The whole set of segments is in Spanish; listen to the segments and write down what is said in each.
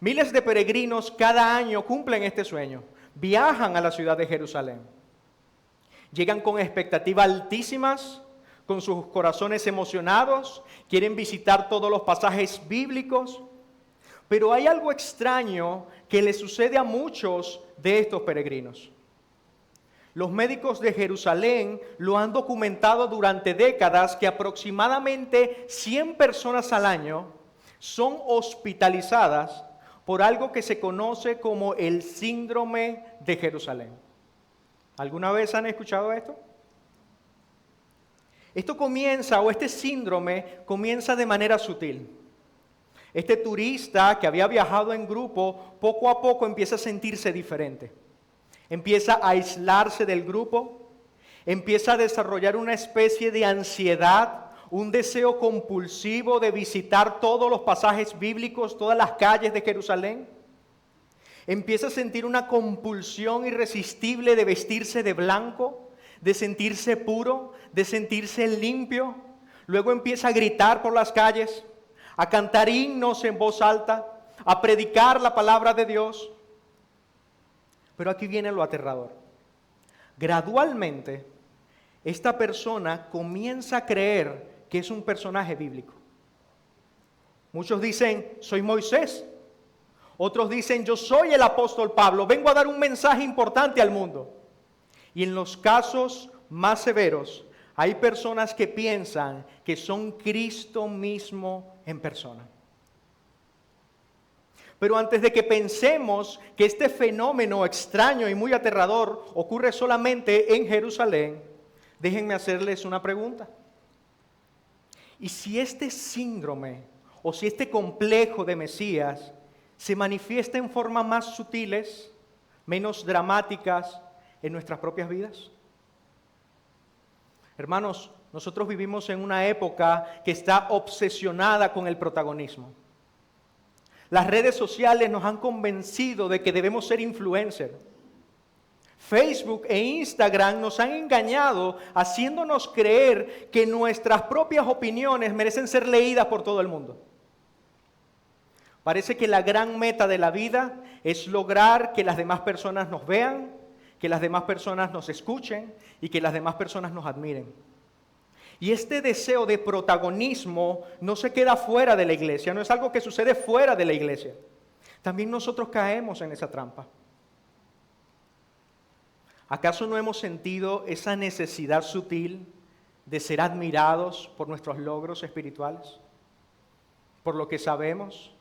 Miles de peregrinos cada año cumplen este sueño. Viajan a la ciudad de Jerusalén. Llegan con expectativas altísimas, con sus corazones emocionados, quieren visitar todos los pasajes bíblicos. Pero hay algo extraño que le sucede a muchos de estos peregrinos. Los médicos de Jerusalén lo han documentado durante décadas que aproximadamente 100 personas al año son hospitalizadas por algo que se conoce como el síndrome de Jerusalén. ¿Alguna vez han escuchado esto? Este síndrome comienza de manera sutil. Este turista que había viajado en grupo, poco a poco empieza a sentirse diferente. Empieza a aislarse del grupo, empieza a desarrollar una especie de ansiedad, un deseo compulsivo de visitar todos los pasajes bíblicos, todas las calles de Jerusalén. Empieza a sentir una compulsión irresistible de vestirse de blanco, de sentirse puro, de sentirse limpio. Luego empieza a gritar por las calles, a cantar himnos en voz alta, a predicar la palabra de Dios. Pero aquí viene lo aterrador. Gradualmente, esta persona comienza a creer que es un personaje bíblico. Muchos dicen, soy Moisés. Otros dicen, yo soy el apóstol Pablo, vengo a dar un mensaje importante al mundo. Y en los casos más severos, hay personas que piensan que son Cristo mismo en persona. Pero antes de que pensemos que este fenómeno extraño y muy aterrador ocurre solamente en Jerusalén, déjenme hacerles una pregunta. ¿Y si este síndrome o si este complejo de Mesías se manifiesta en formas más sutiles, menos dramáticas en nuestras propias vidas? Hermanos, nosotros vivimos en una época que está obsesionada con el protagonismo. Las redes sociales nos han convencido de que debemos ser influencers. Facebook e Instagram nos han engañado haciéndonos creer que nuestras propias opiniones merecen ser leídas por todo el mundo. Parece que la gran meta de la vida es lograr que las demás personas nos vean, que las demás personas nos escuchen y que las demás personas nos admiren. Y este deseo de protagonismo no se queda fuera de la iglesia, no es algo que sucede fuera de la iglesia. También nosotros caemos en esa trampa. ¿Acaso no hemos sentido esa necesidad sutil de ser admirados por nuestros logros espirituales? ¿Por lo que sabemos?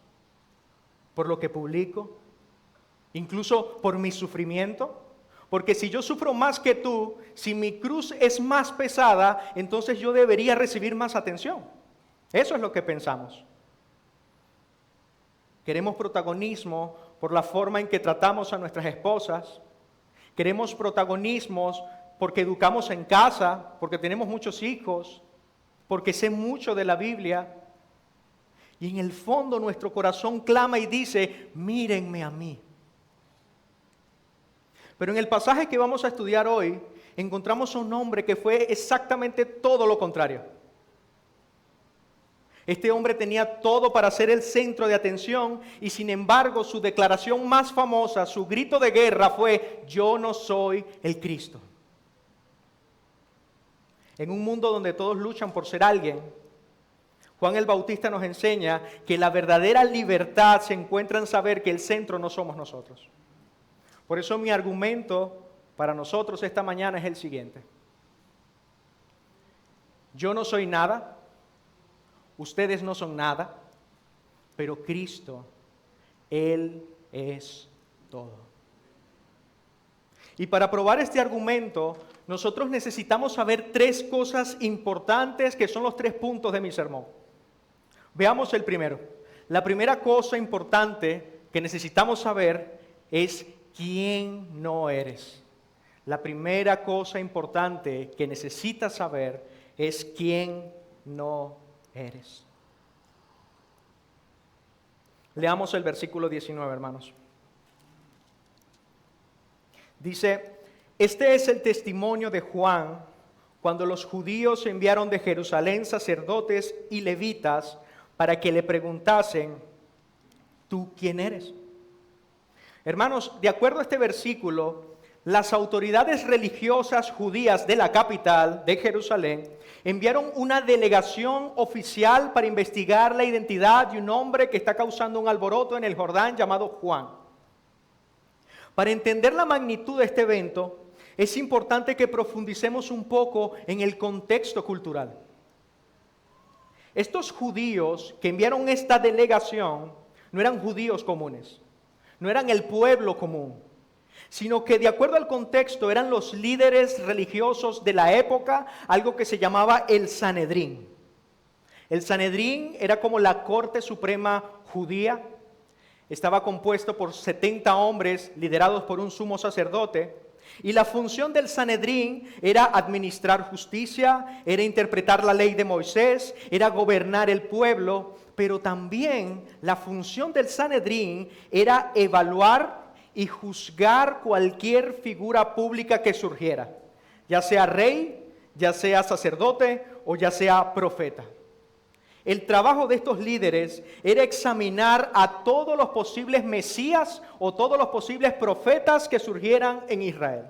¿Por lo que publico? ¿Incluso por mi sufrimiento? Porque si yo sufro más que tú, si mi cruz es más pesada, entonces yo debería recibir más atención. Eso es lo que pensamos. Queremos protagonismo por la forma en que tratamos a nuestras esposas. Queremos protagonismos porque educamos en casa, porque tenemos muchos hijos, porque sé mucho de la Biblia. Y en el fondo nuestro corazón clama y dice, mírenme a mí. Pero en el pasaje que vamos a estudiar hoy, encontramos a un hombre que fue exactamente todo lo contrario. Este hombre tenía todo para ser el centro de atención y sin embargo su declaración más famosa, su grito de guerra fue, yo no soy el Cristo. En un mundo donde todos luchan por ser alguien, Juan el Bautista nos enseña que la verdadera libertad se encuentra en saber que el centro no somos nosotros. Por eso mi argumento para nosotros esta mañana es el siguiente. Yo no soy nada, ustedes no son nada, pero Cristo, Él es todo. Y para probar este argumento, nosotros necesitamos saber tres cosas importantes que son los 3 puntos de mi sermón. Veamos el primero. La primera cosa importante que necesitamos saber es quién no eres. La primera cosa importante que necesitas saber es quién no eres. Leamos el versículo 19, hermanos. Dice, este es el testimonio de Juan cuando los judíos enviaron de Jerusalén sacerdotes y levitas para que le preguntasen, ¿tú quién eres? Hermanos, de acuerdo a este versículo, las autoridades religiosas judías de la capital de Jerusalén enviaron una delegación oficial para investigar la identidad de un hombre que está causando un alboroto en el Jordán llamado Juan. Para entender la magnitud de este evento, es importante que profundicemos un poco en el contexto cultural. Estos judíos que enviaron esta delegación no eran judíos comunes, no eran el pueblo común, sino que de acuerdo al contexto eran los líderes religiosos de la época, algo que se llamaba el Sanedrín. El Sanedrín era como la corte suprema judía, estaba compuesto por 70 hombres liderados por un sumo sacerdote, y la función del Sanedrín era administrar justicia, era interpretar la ley de Moisés, era gobernar el pueblo, pero también la función del Sanedrín era evaluar y juzgar cualquier figura pública que surgiera, ya sea rey, ya sea sacerdote o ya sea profeta. El trabajo de estos líderes era examinar a todos los posibles mesías o todos los posibles profetas que surgieran en Israel.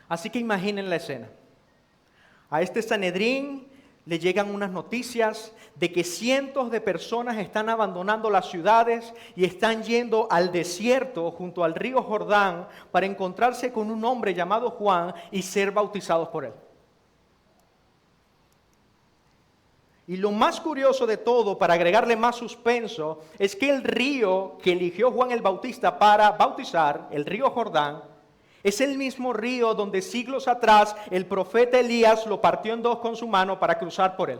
Así que imaginen la escena. A este Sanedrín le llegan unas noticias de que cientos de personas están abandonando las ciudades y están yendo al desierto junto al río Jordán para encontrarse con un hombre llamado Juan y ser bautizados por él. Y lo más curioso de todo, para agregarle más suspenso, es que el río que eligió Juan el Bautista para bautizar, el río Jordán, es el mismo río donde siglos atrás el profeta Elías lo partió en dos con su mano para cruzar por él.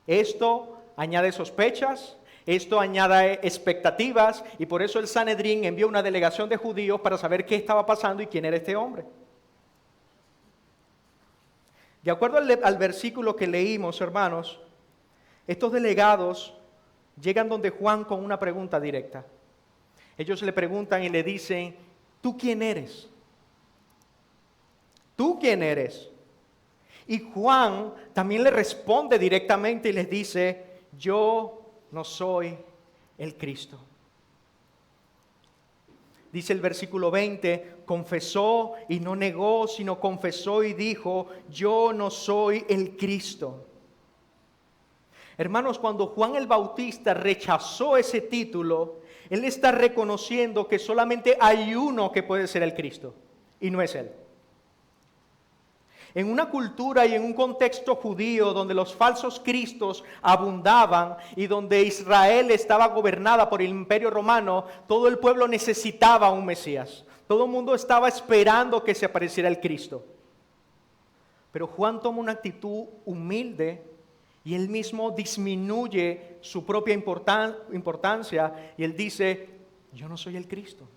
Esto añade sospechas, esto añade expectativas, y por eso el Sanedrín envió una delegación de judíos para saber qué estaba pasando y quién era este hombre. De acuerdo al versículo que leímos, hermanos, estos delegados llegan donde Juan con una pregunta directa. Ellos le preguntan y le dicen, ¿tú quién eres? ¿Tú quién eres? Y Juan también le responde directamente y les dice, yo no soy el Cristo. Dice el versículo 20, confesó y no negó, sino confesó y dijo, yo no soy el Cristo. Hermanos, cuando Juan el Bautista rechazó ese título, él está reconociendo que solamente hay uno que puede ser el Cristo, y no es él. En una cultura y en un contexto judío donde los falsos cristos abundaban y donde Israel estaba gobernada por el Imperio Romano, todo el pueblo necesitaba un Mesías. Todo el mundo estaba esperando que se apareciera el Cristo. Pero Juan toma una actitud humilde y él mismo disminuye su propia importancia y él dice, yo no soy el Cristo.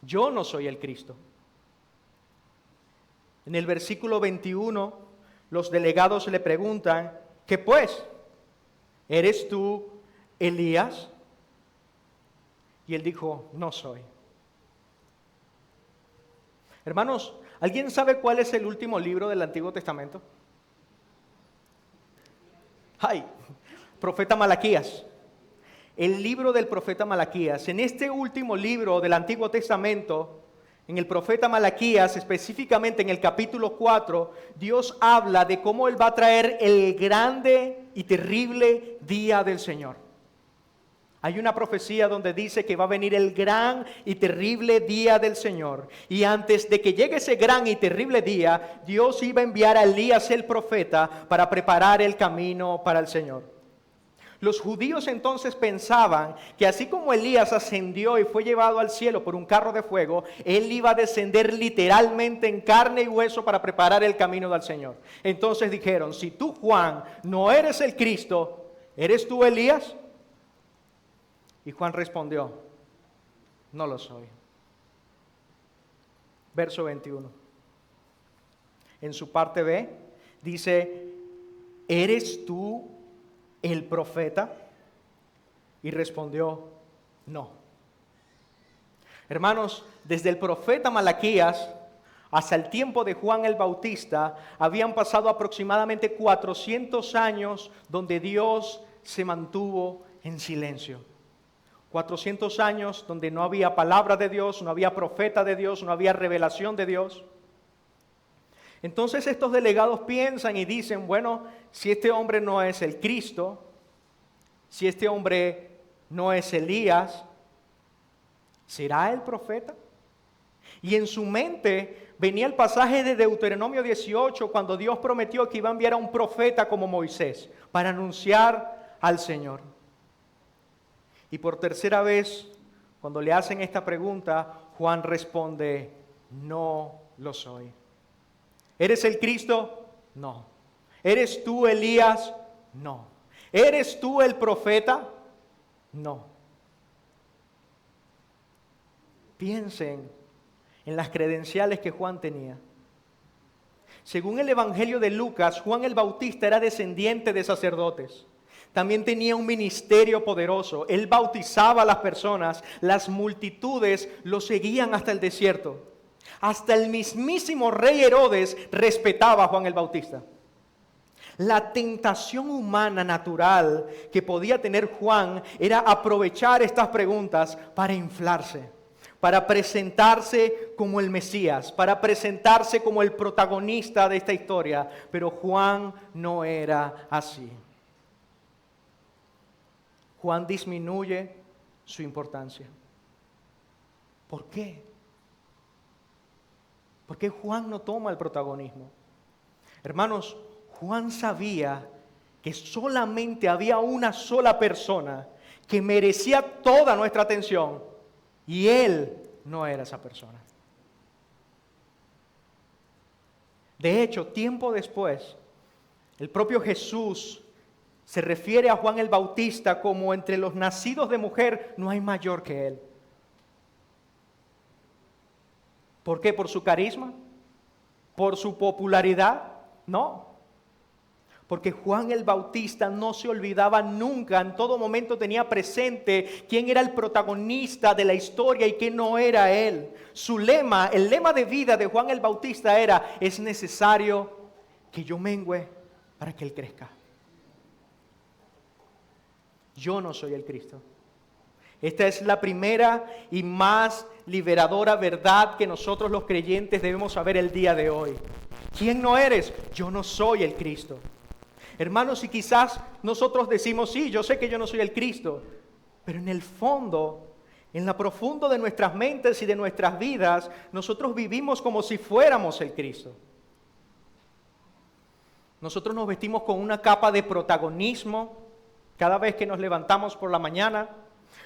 Yo no soy el Cristo. En el versículo 21, los delegados le preguntan, ¿qué pues? ¿Eres tú Elías? Y él dijo, no soy. Hermanos, ¿alguien sabe cuál es el último libro del Antiguo Testamento? ¡Ay! Profeta Malaquías. El libro del profeta Malaquías. En este último libro del Antiguo Testamento, en el profeta Malaquías, específicamente en el capítulo 4, Dios habla de cómo Él va a traer el grande y terrible día del Señor. Hay una profecía donde dice que va a venir el gran y terrible día del Señor. Y antes de que llegue ese gran y terrible día, Dios iba a enviar a Elías el profeta para preparar el camino para el Señor. Los judíos entonces pensaban que así como Elías ascendió y fue llevado al cielo por un carro de fuego, él iba a descender literalmente en carne y hueso para preparar el camino del Señor. Entonces dijeron, si tú, Juan, no eres el Cristo, ¿eres tú Elías? Y Juan respondió, no lo soy. Verso 21. En su parte B dice, ¿eres tú el profeta? Y respondió, no. Hermanos, desde el profeta Malaquías hasta el tiempo de Juan el Bautista, habían pasado aproximadamente 400 años donde Dios se mantuvo en silencio. 400 años donde no había palabra de Dios, no había profeta de Dios, no había revelación de Dios. Entonces estos delegados piensan y dicen, bueno, si este hombre no es el Cristo, si este hombre no es Elías, ¿será el profeta? Y en su mente venía el pasaje de Deuteronomio 18, cuando Dios prometió que iba a enviar a un profeta como Moisés para anunciar al Señor. Y por tercera vez, cuando le hacen esta pregunta, Juan responde, no lo soy. ¿Eres el Cristo? No. ¿Eres tú Elías? No. ¿Eres tú el profeta? No. Piensen en las credenciales que Juan tenía. Según el Evangelio de Lucas, Juan el Bautista era descendiente de sacerdotes. También tenía un ministerio poderoso. Él bautizaba a las personas, las multitudes lo seguían hasta el desierto. Hasta el mismísimo rey Herodes respetaba a Juan el Bautista. La tentación humana natural que podía tener Juan era aprovechar estas preguntas para inflarse, para presentarse como el Mesías, para presentarse como el protagonista de esta historia. Pero Juan no era así. Juan disminuye su importancia. ¿Por qué? ¿Por qué Juan no toma el protagonismo? Hermanos, Juan sabía que solamente había una sola persona que merecía toda nuestra atención y él no era esa persona. De hecho, tiempo después, el propio Jesús se refiere a Juan el Bautista como entre los nacidos de mujer no hay mayor que él. ¿Por qué? ¿Por su carisma? ¿Por su popularidad? No. Porque Juan el Bautista no se olvidaba nunca, en todo momento tenía presente quién era el protagonista de la historia y quién no era él. Su lema, el lema de vida de Juan el Bautista era, es necesario que yo mengüe para que él crezca. Yo no soy el Cristo. Esta es la primera y más liberadora verdad que nosotros los creyentes debemos saber el día de hoy. ¿Quién no eres? Yo no soy el Cristo. Hermanos, y quizás nosotros decimos, sí, yo sé que yo no soy el Cristo, pero en el fondo, en lo profundo de nuestras mentes y de nuestras vidas, nosotros vivimos como si fuéramos el Cristo. Nosotros nos vestimos con una capa de protagonismo cada vez que nos levantamos por la mañana.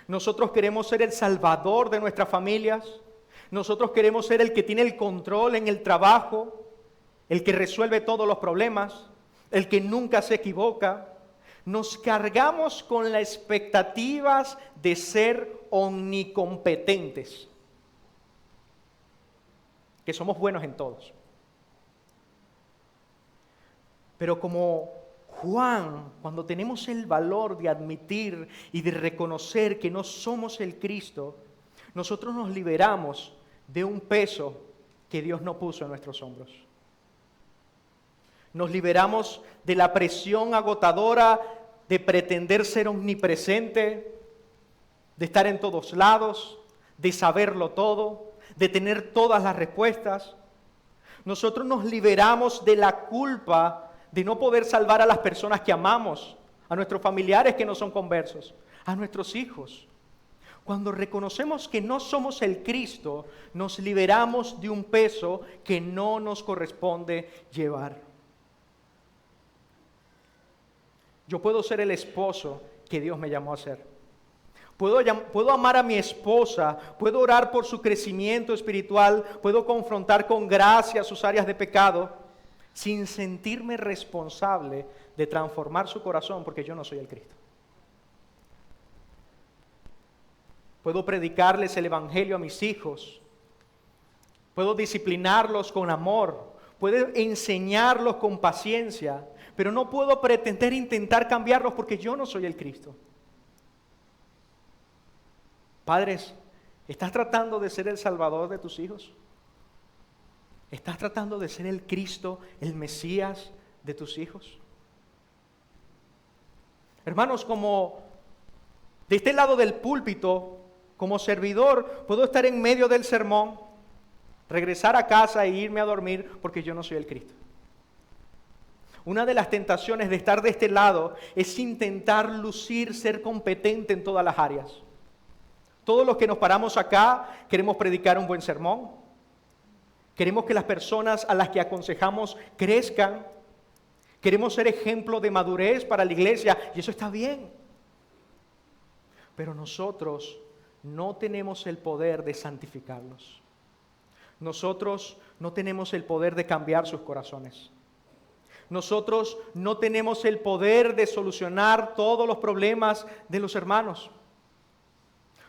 Nosotros queremos ser el salvador de nuestras familias. Nosotros queremos ser el que tiene el control en el trabajo, el que resuelve todos los problemas, el que nunca se equivoca. Nos cargamos con las expectativas de ser omnicompetentes, que somos buenos en todos. Pero como Juan, cuando tenemos el valor de admitir y de reconocer que no somos el Cristo, nosotros nos liberamos de un peso que Dios no puso en nuestros hombros. Nos liberamos de la presión agotadora de pretender ser omnipresente, de estar en todos lados, de saberlo todo, de tener todas las respuestas. Nosotros nos liberamos de la culpa de no poder salvar a las personas que amamos, a nuestros familiares que no son conversos, a nuestros hijos. Cuando reconocemos que no somos el Cristo, nos liberamos de un peso que no nos corresponde llevar. Yo puedo ser el esposo que Dios me llamó a ser. Puedo amar a mi esposa, puedo orar por su crecimiento espiritual, puedo confrontar con gracia sus áreas de pecado, sin sentirme responsable de transformar su corazón, porque yo no soy el Cristo. Puedo predicarles el Evangelio a mis hijos, puedo disciplinarlos con amor, puedo enseñarlos con paciencia, pero no puedo pretender intentar cambiarlos porque yo no soy el Cristo. Padres, ¿estás tratando de ser el Salvador de tus hijos? ¿Estás tratando de ser el Cristo, el Mesías de tus hijos? Hermanos, como De este lado del púlpito, como servidor, puedo estar en medio del sermón, regresar a casa e irme a dormir porque yo no soy el Cristo. Una de las tentaciones de estar de este lado es intentar lucir, ser competente en todas las áreas. Todos los que nos paramos acá queremos predicar un buen sermón. Queremos que las personas a las que aconsejamos crezcan. Queremos ser ejemplo de madurez para la iglesia y eso está bien. Pero nosotros no tenemos el poder de santificarlos. Nosotros no tenemos el poder de cambiar sus corazones. Nosotros no tenemos el poder de solucionar todos los problemas de los hermanos.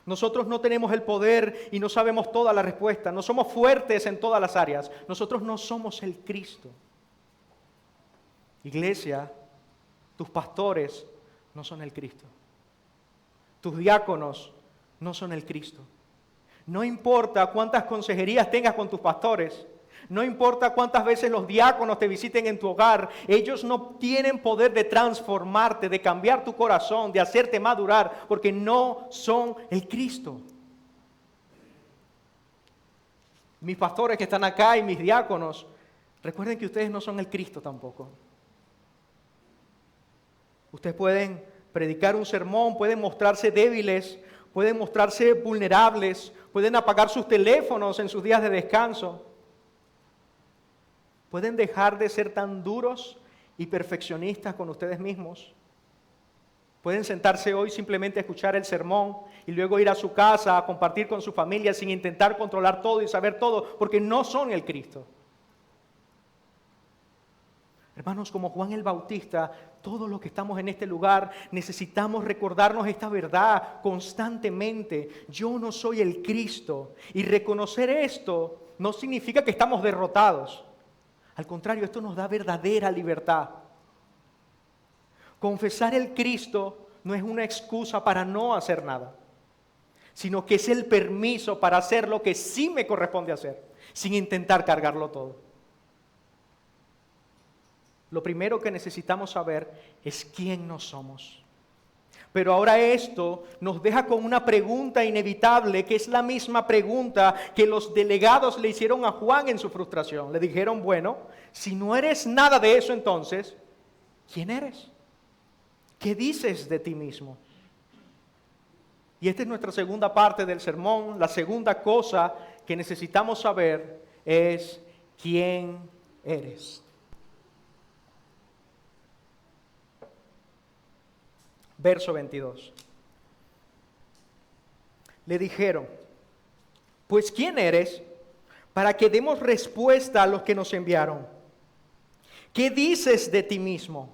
Nosotros no tenemos el poder y no sabemos toda la respuesta. No somos fuertes en todas las áreas. Nosotros no somos el Cristo. Iglesia, tus pastores no son el Cristo. Tus diáconos no son el Cristo. No importa cuántas consejerías tengas con tus pastores. No importa cuántas veces los diáconos te visiten en tu hogar, ellos no tienen poder de transformarte, de cambiar tu corazón, de hacerte madurar, porque no son el Cristo. Mis pastores que están acá y mis diáconos, recuerden que ustedes no son el Cristo tampoco. Ustedes pueden predicar un sermón, pueden mostrarse débiles, pueden mostrarse vulnerables, pueden apagar sus teléfonos en sus días de descanso. ¿Pueden dejar de ser tan duros y perfeccionistas con ustedes mismos? ¿Pueden sentarse hoy simplemente a escuchar el sermón y luego ir a su casa a compartir con su familia sin intentar controlar todo y saber todo? Porque no son el Cristo. Hermanos, como Juan el Bautista, todos los que estamos en este lugar necesitamos recordarnos esta verdad constantemente. Yo no soy el Cristo. Y reconocer esto no significa que estamos derrotados. Al contrario, esto nos da verdadera libertad. Confesar el Cristo no es una excusa para no hacer nada, sino que es el permiso para hacer lo que sí me corresponde hacer, sin intentar cargarlo todo. Lo primero que necesitamos saber es quién no somos. Pero ahora esto nos deja con una pregunta inevitable, que es la misma pregunta que los delegados le hicieron a Juan en su frustración. Le dijeron, bueno, si no eres nada de eso entonces, ¿quién eres? ¿Qué dices de ti mismo? Y esta es nuestra segunda parte del sermón. La segunda cosa que necesitamos saber es quién eres. Verso 22. Le dijeron, pues ¿quién eres? Para que demos respuesta a los que nos enviaron. ¿Qué dices de ti mismo?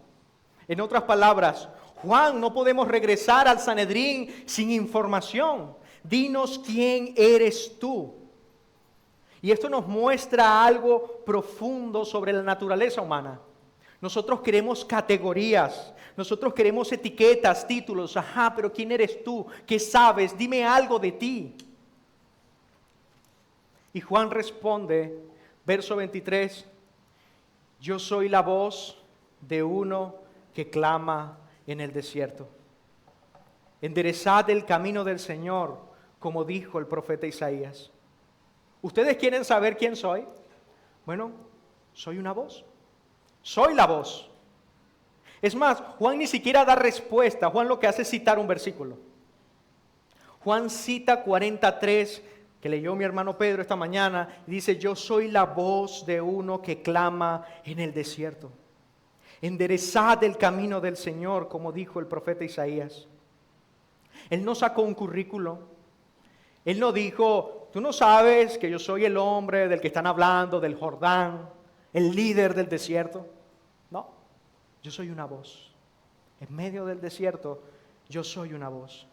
En otras palabras, Juan, no podemos regresar al Sanedrín sin información. Dinos quién eres tú. Y esto nos muestra algo profundo sobre la naturaleza humana. Nosotros queremos categorías, nosotros queremos etiquetas, títulos. Ajá, pero ¿quién eres tú? ¿Qué sabes? Dime algo de ti. Y Juan responde, verso 23, yo soy la voz de uno que clama en el desierto. Enderezad el camino del Señor, como dijo el profeta Isaías. ¿Ustedes quieren saber quién soy? Bueno, soy una voz. Soy la voz. Es más, Juan ni siquiera da respuesta. Juan lo que hace es citar un versículo. Juan cita 43, que leyó mi hermano Pedro esta mañana, y dice, yo soy la voz de uno que clama en el desierto. Enderezad el camino del Señor, como dijo el profeta Isaías. Él no sacó un currículo. Él no dijo, tú no sabes que yo soy el hombre del que están hablando, del Jordán, el líder del desierto. No, yo soy una voz. En medio del desierto, yo soy una voz.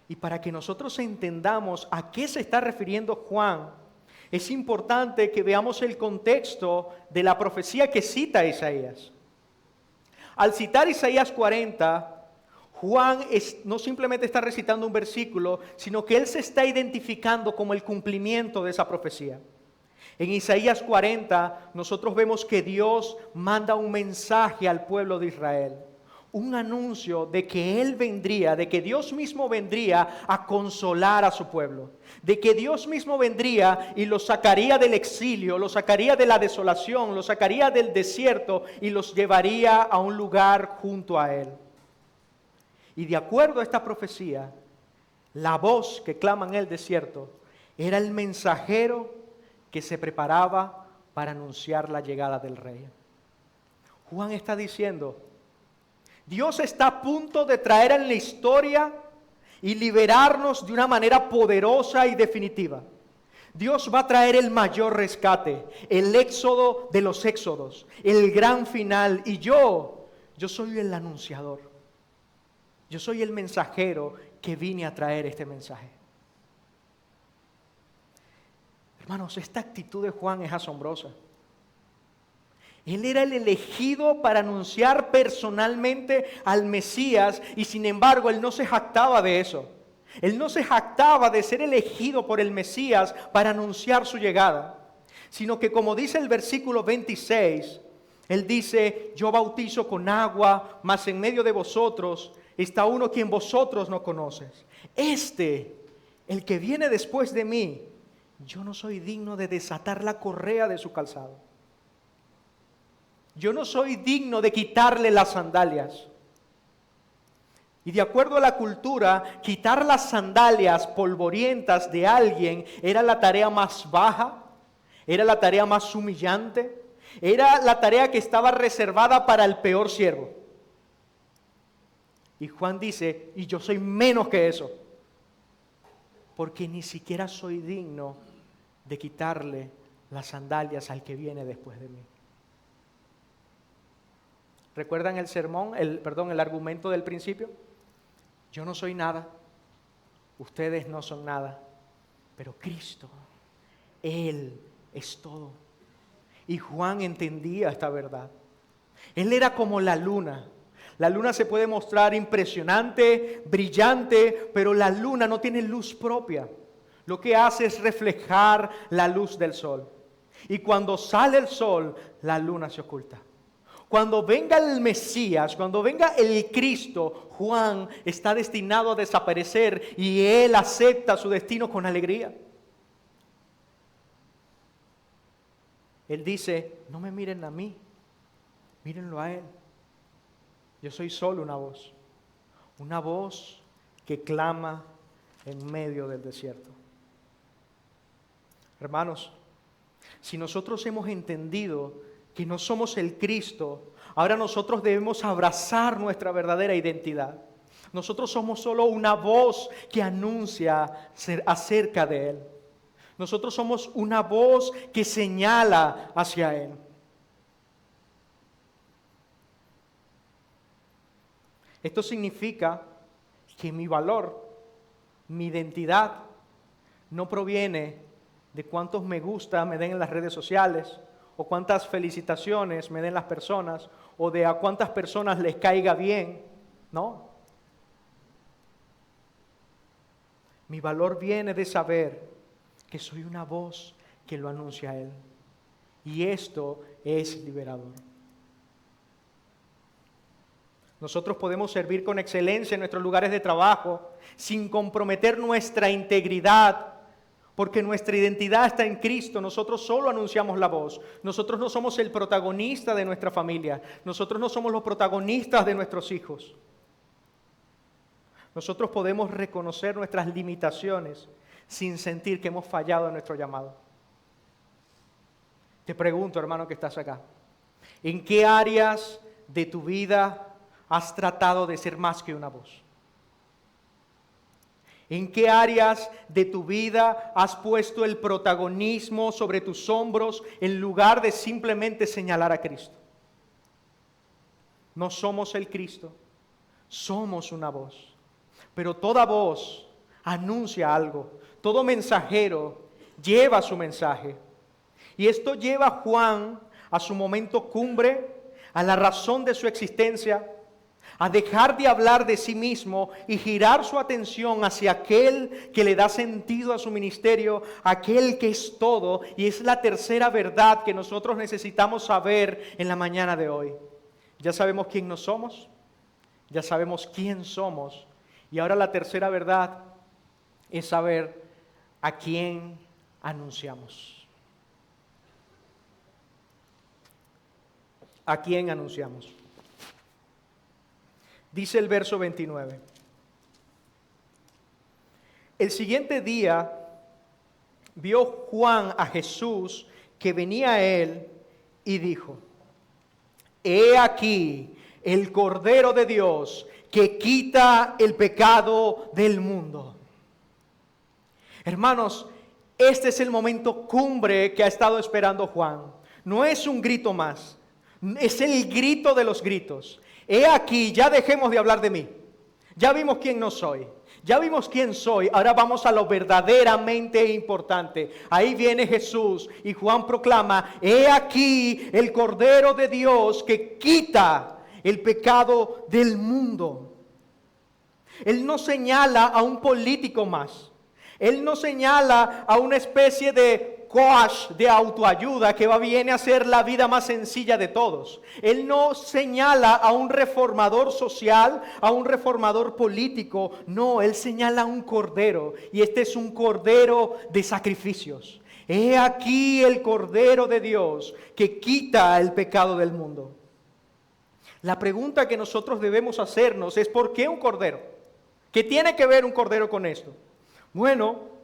Y para que nosotros entendamos a qué se está refiriendo Juan, es importante que veamos el contexto de la profecía que cita Isaías. Al citar Isaías 40, Juan no simplemente está recitando un versículo, sino que él se está identificando como el cumplimiento de esa profecía. En Isaías 40 nosotros vemos que Dios manda un mensaje al pueblo de Israel. un anuncio de que Él vendría, de que Dios mismo vendría a consolar a su pueblo, de que Dios mismo vendría y los sacaría del exilio, los sacaría de la desolación, los sacaría del desierto y los llevaría a un lugar junto a Él. Y de acuerdo a esta profecía, la voz que clama en el desierto era el mensajero que se preparaba para anunciar la llegada del Rey. Juan está diciendo, Dios está a punto de traer en la historia y liberarnos de una manera poderosa y definitiva. Dios va a traer el mayor rescate, el éxodo de los éxodos, el gran final. Y yo soy el anunciador. Yo soy el mensajero que vine a traer este mensaje. Hermanos, esta actitud de Juan es asombrosa. Él era el elegido para anunciar personalmente al Mesías y sin embargo él no se jactaba de eso. Él no se jactaba de ser elegido por el Mesías para anunciar su llegada, sino que como dice el versículo 26, él dice, yo bautizo con agua, mas en medio de vosotros está uno quien vosotros no conoces. El que viene después de mí, yo no soy digno de desatar la correa de su calzado. Yo no soy digno de quitarle las sandalias. Y de acuerdo a la cultura, quitar las sandalias polvorientas de alguien era la tarea más baja, era la tarea más humillante, era la tarea que estaba reservada para el peor siervo. Y Juan dice, y yo soy menos que eso, porque ni siquiera soy digno de quitarle las sandalias al que viene después de mí. ¿Recuerdan el sermón, el argumento del principio? Yo no soy nada, ustedes no son nada, pero Cristo, Él es todo. Y Juan entendía esta verdad. Él era como la luna. La luna se puede mostrar impresionante, brillante, pero la luna no tiene luz propia. Lo que hace es reflejar la luz del sol. Y cuando sale el sol, la luna se oculta. Cuando venga el Mesías, cuando venga el Cristo, Juan está destinado a desaparecer y él acepta su destino con alegría. Él dice, no me miren a mí, mírenlo a él. Yo soy solo una voz que clama en medio del desierto. Hermanos, si nosotros hemos entendido que no somos el Cristo, ahora nosotros debemos abrazar nuestra verdadera identidad. Nosotros somos solo una voz que anuncia acerca de Él. Nosotros somos una voz que señala hacia Él. Esto significa que mi valor, mi identidad, no proviene de cuántos me gusta me den en las redes sociales, o cuántas felicitaciones me den las personas, o de a cuántas personas les caiga bien. No. Mi valor viene de saber que soy una voz que lo anuncia a Él. Y esto es liberador. Nosotros podemos servir con excelencia en nuestros lugares de trabajo, sin comprometer nuestra integridad, porque nuestra identidad está en Cristo. Nosotros solo anunciamos la voz. Nosotros no somos el protagonista de nuestra familia. Nosotros no somos los protagonistas de nuestros hijos. Nosotros podemos reconocer nuestras limitaciones sin sentir que hemos fallado en nuestro llamado. Te pregunto, hermano que estás acá, ¿en qué áreas de tu vida has tratado de ser más que una voz? ¿En qué áreas de tu vida has puesto el protagonismo sobre tus hombros en lugar de simplemente señalar a Cristo? No somos el Cristo, somos una voz. Pero toda voz anuncia algo, todo mensajero lleva su mensaje. Y esto lleva a Juan a su momento cumbre, a la razón de su existencia, a dejar de hablar de sí mismo y girar su atención hacia aquel que le da sentido a su ministerio, aquel que es todo, y es la tercera verdad que nosotros necesitamos saber en la mañana de hoy. Ya sabemos quién no somos, ya sabemos quién somos. Y ahora la tercera verdad es saber a quién anunciamos. ¿A quién anunciamos? Dice el verso 29. El siguiente día vio Juan a Jesús que venía a él y dijo: He aquí el Cordero de Dios que quita el pecado del mundo. Hermanos, este es el momento cumbre que ha estado esperando Juan. No es un grito más, es el grito de los gritos. He aquí, ya dejemos de hablar de mí. Ya vimos quién no soy. Ya vimos quién soy, ahora vamos a lo verdaderamente importante. Ahí viene Jesús y Juan proclama: He aquí el Cordero de Dios que quita el pecado del mundo. Él no señala a un político más. Él no señala a una especie de coach de autoayuda que viene a hacer la vida más sencilla de todos. Él no señala a un reformador social, a un reformador político. No, él señala a un cordero. Y este es un cordero de sacrificios. He aquí el Cordero de Dios que quita el pecado del mundo. La pregunta que nosotros debemos hacernos es: ¿por qué un cordero? ¿Qué tiene que ver un cordero con esto? Bueno,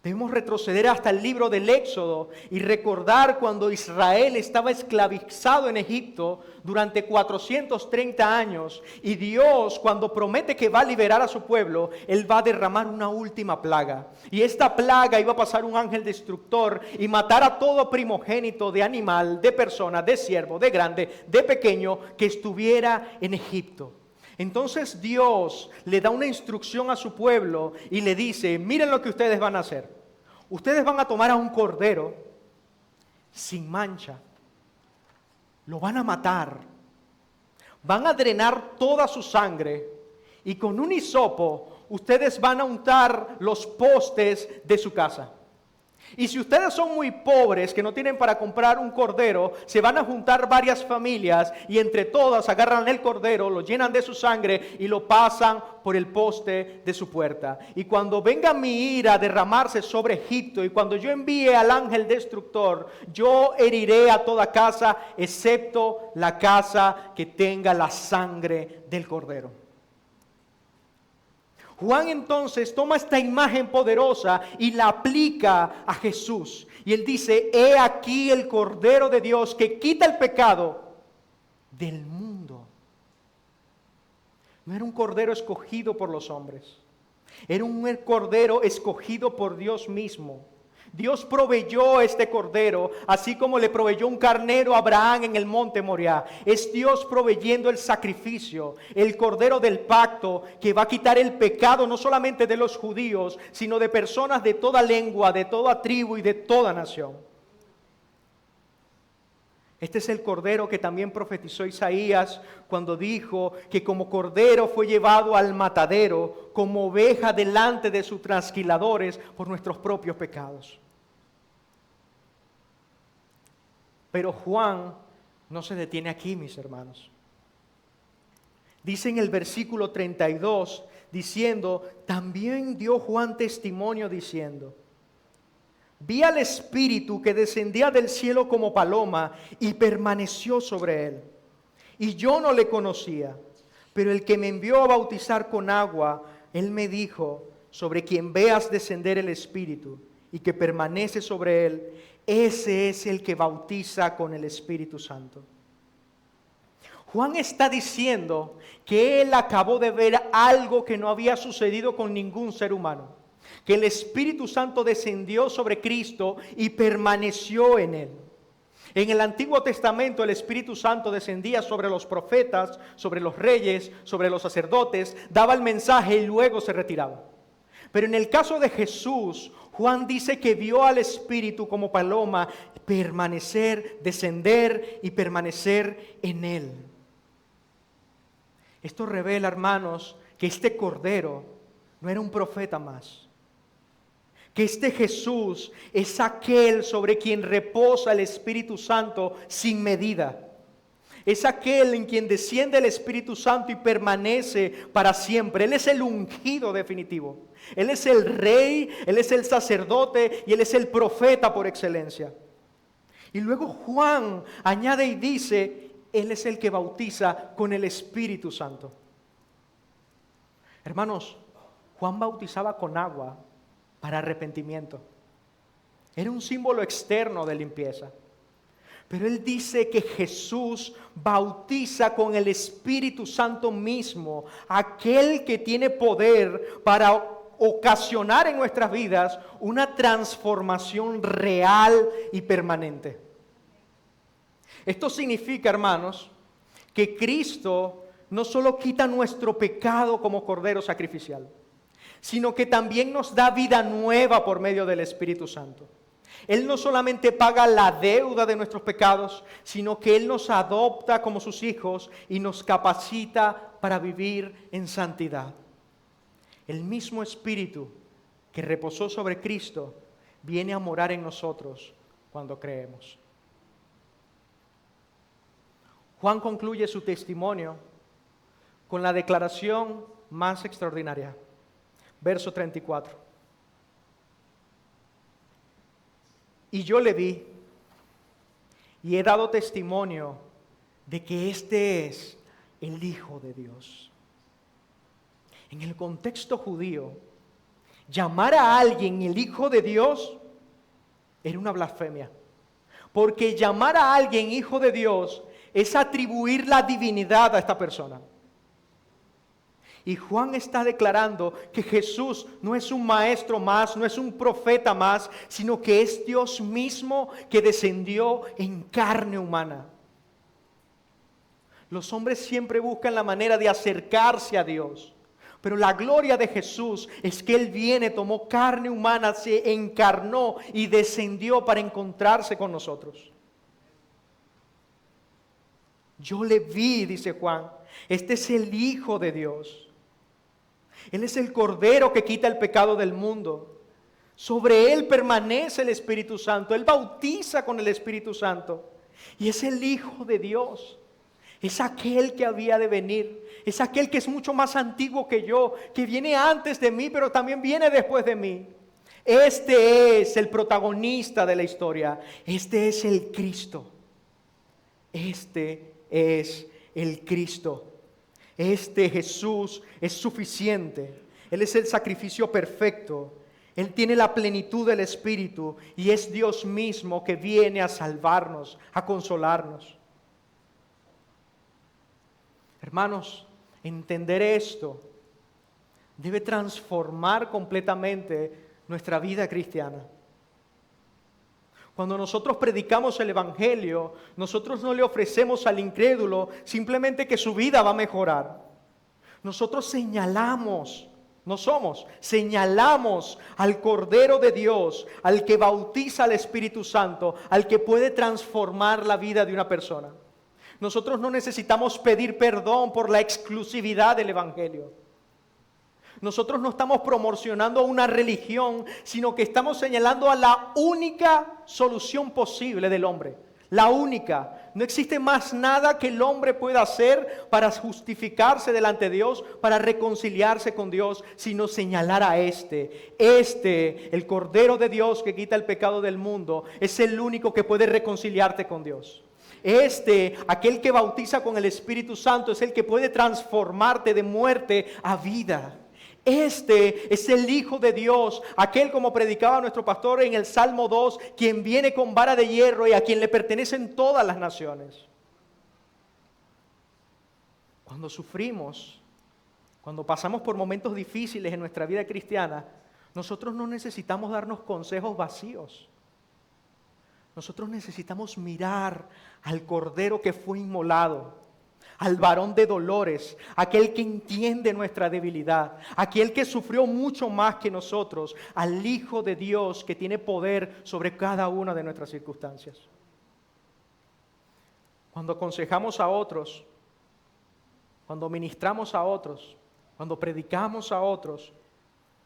debemos retroceder hasta el libro del Éxodo y recordar cuando Israel estaba esclavizado en Egipto durante 430 años. Y Dios, cuando promete que va a liberar a su pueblo, Él va a derramar una última plaga. Y esta plaga iba a pasar un ángel destructor y matar a todo primogénito de animal, de persona, de siervo, de grande, de pequeño, que estuviera en Egipto. Entonces Dios le da una instrucción a su pueblo y le dice: miren lo que ustedes van a hacer. Ustedes van a tomar a un cordero sin mancha, lo van a matar, van a drenar toda su sangre y con un hisopo ustedes van a untar los postes de su casa. Y si ustedes son muy pobres, que no tienen para comprar un cordero, se van a juntar varias familias y entre todas agarran el cordero, lo llenan de su sangre y lo pasan por el poste de su puerta. Y cuando venga mi ira a derramarse sobre Egipto y cuando yo envíe al ángel destructor, yo heriré a toda casa excepto la casa que tenga la sangre del cordero. Juan entonces toma esta imagen poderosa y la aplica a Jesús. Y él dice: he aquí el Cordero de Dios que quita el pecado del mundo. No era un cordero escogido por los hombres. Era un cordero escogido por Dios mismo. Dios proveyó este cordero, así como le proveyó un carnero a Abraham en el monte Moriah. Es Dios proveyendo el sacrificio, el cordero del pacto que va a quitar el pecado no solamente de los judíos, sino de personas de toda lengua, de toda tribu y de toda nación. Este es el cordero que también profetizó Isaías cuando dijo que como cordero fue llevado al matadero, como oveja delante de sus trasquiladores por nuestros propios pecados. Pero Juan no se detiene aquí, mis hermanos. Dice en el versículo 32, diciendo: también dio Juan testimonio diciendo: vi al Espíritu que descendía del cielo como paloma y permaneció sobre él. Y yo no le conocía, pero el que me envió a bautizar con agua, él me dijo: sobre quien veas descender el Espíritu y que permanece sobre él, ese es el que bautiza con el Espíritu Santo. Juan está diciendo que él acabó de ver algo que no había sucedido con ningún ser humano. Que el Espíritu Santo descendió sobre Cristo y permaneció en él. En el Antiguo Testamento el Espíritu Santo descendía sobre los profetas, sobre los reyes, sobre los sacerdotes, daba el mensaje y luego se retiraba. Pero en el caso de Jesús, Juan dice que vio al Espíritu como paloma permanecer, descender y permanecer en él. Esto revela, hermanos, que este Cordero no era un profeta más. Que este Jesús es aquel sobre quien reposa el Espíritu Santo sin medida. Es aquel en quien desciende el Espíritu Santo y permanece para siempre. Él es el ungido definitivo. Él es el rey, Él es el sacerdote y Él es el profeta por excelencia. Y luego Juan añade y dice, Él es el que bautiza con el Espíritu Santo. Hermanos, Juan bautizaba con agua para arrepentimiento. Era un símbolo externo de limpieza. Pero él dice que Jesús bautiza con el Espíritu Santo mismo, aquel que tiene poder para ocasionar en nuestras vidas una transformación real y permanente. Esto significa, hermanos, que Cristo no solo quita nuestro pecado como cordero sacrificial, sino que también nos da vida nueva por medio del Espíritu Santo. Él no solamente paga la deuda de nuestros pecados, sino que Él nos adopta como sus hijos y nos capacita para vivir en santidad. El mismo Espíritu que reposó sobre Cristo viene a morar en nosotros cuando creemos. Juan concluye su testimonio con la declaración más extraordinaria. Verso 34. Y yo le vi y he dado testimonio de que este es el Hijo de Dios. En el contexto judío, llamar a alguien el Hijo de Dios era una blasfemia. Porque llamar a alguien Hijo de Dios es atribuir la divinidad a esta persona. Y Juan está declarando que Jesús no es un maestro más, no es un profeta más, sino que es Dios mismo que descendió en carne humana. Los hombres siempre buscan la manera de acercarse a Dios, pero la gloria de Jesús es que Él viene, tomó carne humana, se encarnó y descendió para encontrarse con nosotros. Yo le vi, dice Juan, este es el Hijo de Dios. Él es el Cordero que quita el pecado del mundo. Sobre Él permanece el Espíritu Santo. Él bautiza con el Espíritu Santo. Y es el Hijo de Dios. Es aquel que había de venir. Es aquel que es mucho más antiguo que yo, que viene antes de mí, pero también viene después de mí. Este es el protagonista de la historia. Este es el Cristo. Este es el Cristo. Este Jesús es suficiente. Él es el sacrificio perfecto. Él tiene la plenitud del Espíritu y es Dios mismo que viene a salvarnos, a consolarnos. Hermanos, entender esto debe transformar completamente nuestra vida cristiana. Cuando nosotros predicamos el Evangelio, nosotros no le ofrecemos al incrédulo simplemente que su vida va a mejorar. Nosotros señalamos al Cordero de Dios, al que bautiza al Espíritu Santo, al que puede transformar la vida de una persona. Nosotros no necesitamos pedir perdón por la exclusividad del Evangelio. Nosotros no estamos promocionando una religión, sino que estamos señalando a la única solución posible del hombre. La única. No existe más nada que el hombre pueda hacer para justificarse delante de Dios, para reconciliarse con Dios, sino señalar a este, el Cordero de Dios que quita el pecado del mundo, es el único que puede reconciliarte con Dios. Aquel que bautiza con el Espíritu Santo, es el que puede transformarte de muerte a vida. Este es el Hijo de Dios, aquel, como predicaba nuestro pastor en el Salmo 2, quien viene con vara de hierro y a quien le pertenecen todas las naciones. Cuando sufrimos, cuando pasamos por momentos difíciles en nuestra vida cristiana, nosotros no necesitamos darnos consejos vacíos. Nosotros necesitamos mirar al Cordero que fue inmolado, al varón de dolores, aquel que entiende nuestra debilidad, aquel que sufrió mucho más que nosotros, al Hijo de Dios que tiene poder sobre cada una de nuestras circunstancias. Cuando aconsejamos a otros, cuando ministramos a otros, cuando predicamos a otros,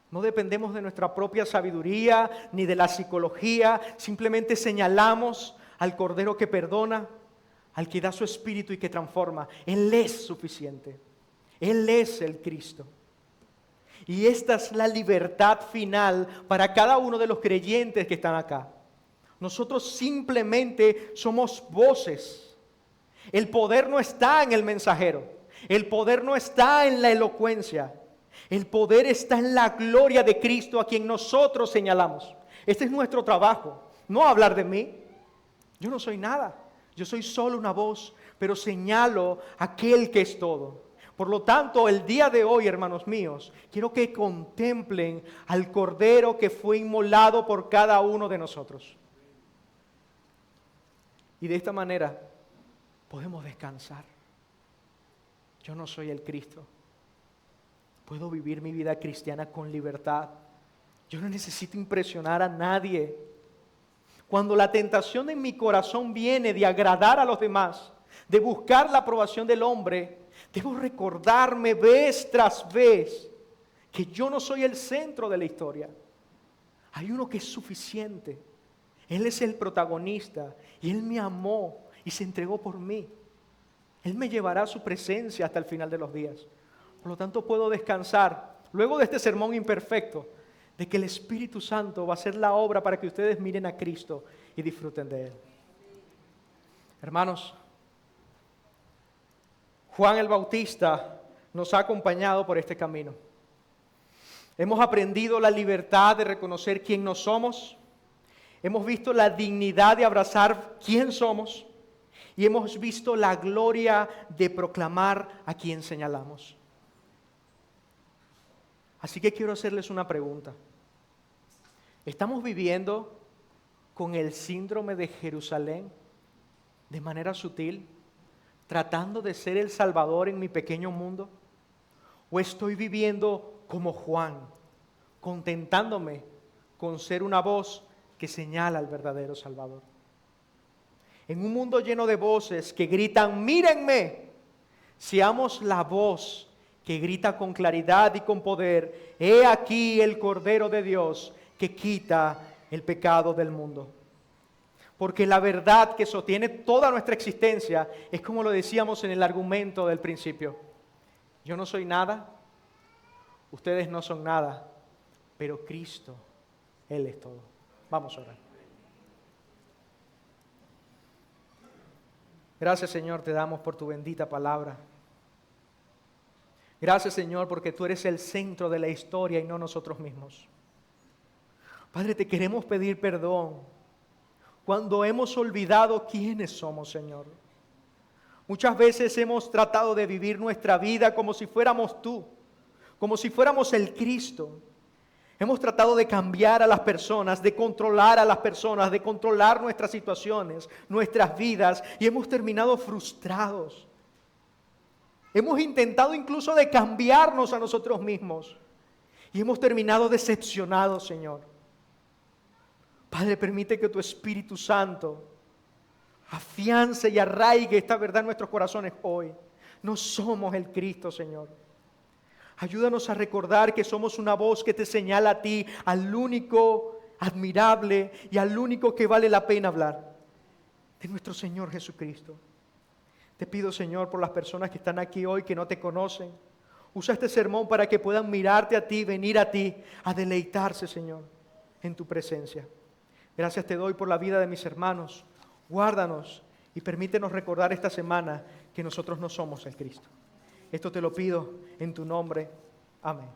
no dependemos de nuestra propia sabiduría ni de la psicología, simplemente señalamos al Cordero que perdona, al que da su espíritu y que transforma. Él es suficiente. Él es el Cristo. Y esta es la libertad final para cada uno de los creyentes que están acá. Nosotros simplemente somos voces. El poder no está en el mensajero. El poder no está en la elocuencia. El poder está en la gloria de Cristo a quien nosotros señalamos. Este es nuestro trabajo. No hablar de mí. Yo no soy nada. Yo soy solo una voz, pero señalo a aquel que es todo. Por lo tanto, el día de hoy, hermanos míos, quiero que contemplen al Cordero que fue inmolado por cada uno de nosotros. Y de esta manera podemos descansar. Yo no soy el Cristo. Puedo vivir mi vida cristiana con libertad. Yo no necesito impresionar a nadie. Cuando la tentación en mi corazón viene de agradar a los demás, de buscar la aprobación del hombre, debo recordarme vez tras vez que yo no soy el centro de la historia. Hay uno que es suficiente. Él es el protagonista y Él me amó y se entregó por mí. Él me llevará a su presencia hasta el final de los días. Por lo tanto, puedo descansar, luego de este sermón imperfecto, de que el Espíritu Santo va a hacer la obra para que ustedes miren a Cristo y disfruten de Él. Hermanos, Juan el Bautista nos ha acompañado por este camino. Hemos aprendido la libertad de reconocer quién no somos. Hemos visto la dignidad de abrazar quién somos. Y hemos visto la gloria de proclamar a quien señalamos. Así que quiero hacerles una pregunta. ¿Estamos viviendo con el síndrome de Jerusalén de manera sutil, tratando de ser el Salvador en mi pequeño mundo? ¿O estoy viviendo como Juan, contentándome con ser una voz que señala al verdadero Salvador? En un mundo lleno de voces que gritan, mírenme, seamos la voz que grita con claridad y con poder, he aquí el Cordero de Dios que quita el pecado del mundo. Porque la verdad que sostiene toda nuestra existencia es como lo decíamos en el argumento del principio. Yo no soy nada, ustedes no son nada, pero Cristo, Él es todo. Vamos a orar. Gracias, Señor, te damos por tu bendita palabra. Gracias, Señor, porque tú eres el centro de la historia y no nosotros mismos. Padre, te queremos pedir perdón cuando hemos olvidado quiénes somos, Señor. Muchas veces hemos tratado de vivir nuestra vida como si fuéramos tú, como si fuéramos el Cristo. Hemos tratado de cambiar a las personas, de controlar a las personas, de controlar nuestras situaciones, nuestras vidas, y hemos terminado frustrados. Hemos intentado incluso de cambiarnos a nosotros mismos y hemos terminado decepcionados, Señor. Padre, permite que tu Espíritu Santo afiance y arraigue esta verdad en nuestros corazones hoy. No somos el Cristo, Señor. Ayúdanos a recordar que somos una voz que te señala a ti, al único admirable y al único que vale la pena hablar, de nuestro Señor Jesucristo. Te pido, Señor, por las personas que están aquí hoy que no te conocen. Usa este sermón para que puedan mirarte a ti, venir a ti, a deleitarse, Señor, en tu presencia. Gracias te doy por la vida de mis hermanos. Guárdanos y permítenos recordar esta semana que nosotros no somos el Cristo. Esto te lo pido en tu nombre. Amén.